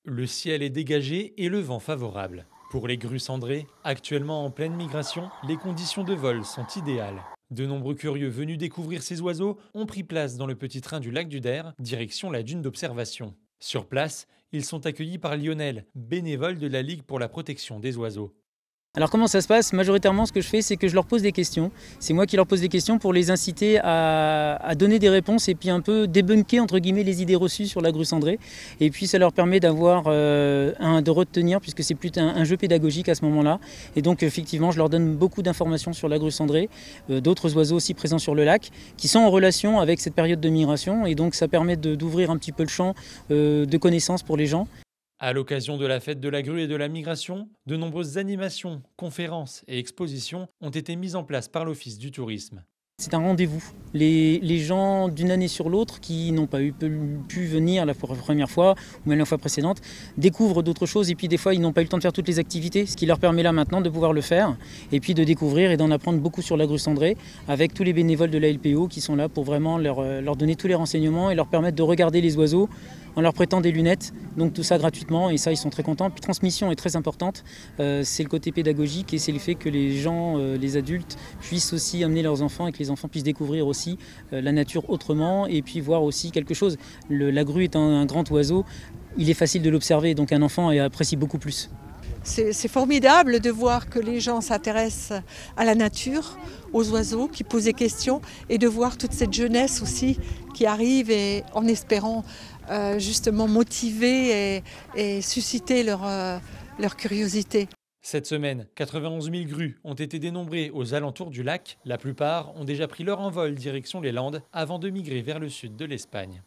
Le ciel est dégagé et le vent favorable. Pour les grues cendrées, actuellement en pleine migration, les conditions de vol sont idéales. De nombreux curieux venus découvrir ces oiseaux ont pris place dans le petit train du lac du Der, direction la dune d'observation. Sur place, ils sont accueillis par Lionel, bénévole de la Ligue pour la protection des oiseaux. Alors comment ça se passe? Majoritairement, ce que je fais, c'est que je leur pose des questions. C'est moi qui leur pose des questions pour les inciter à donner des réponses et puis un peu débunker entre guillemets les idées reçues sur la grue cendrée. Et puis ça leur permet de retenir, puisque c'est plus un jeu pédagogique à ce moment-là. Et donc effectivement, je leur donne beaucoup d'informations sur la grue cendrée, d'autres oiseaux aussi présents sur le lac, qui sont en relation avec cette période de migration. Et donc ça permet d'ouvrir un petit peu le champ de connaissances pour les gens. À l'occasion de la fête de la grue et de la migration, de nombreuses animations, conférences et expositions ont été mises en place par l'Office du tourisme. C'est un rendez-vous. Les gens d'une année sur l'autre qui n'ont pas pu venir la première fois ou même la fois précédente découvrent d'autres choses et puis des fois ils n'ont pas eu le temps de faire toutes les activités, ce qui leur permet là maintenant de pouvoir le faire et puis de découvrir et d'en apprendre beaucoup sur la grue cendrée avec tous les bénévoles de la LPO qui sont là pour vraiment leur donner tous les renseignements et leur permettre de regarder les oiseaux en leur prêtant des lunettes, donc tout ça gratuitement et ça ils sont très contents. Puis transmission est très importante, c'est le côté pédagogique et c'est le fait que les gens, les adultes puissent aussi amener leurs enfants et que les enfants puissent découvrir aussi la nature autrement et puis voir aussi quelque chose. La grue est un grand oiseau, il est facile de l'observer donc un enfant apprécie beaucoup plus. C'est formidable de voir que les gens s'intéressent à la nature, aux oiseaux, qui posent des questions et de voir toute cette jeunesse aussi qui arrive et en espérant justement motiver et susciter leur curiosité. Cette semaine, 91 000 grues ont été dénombrées aux alentours du lac. La plupart ont déjà pris leur envol direction les Landes avant de migrer vers le sud de l'Espagne.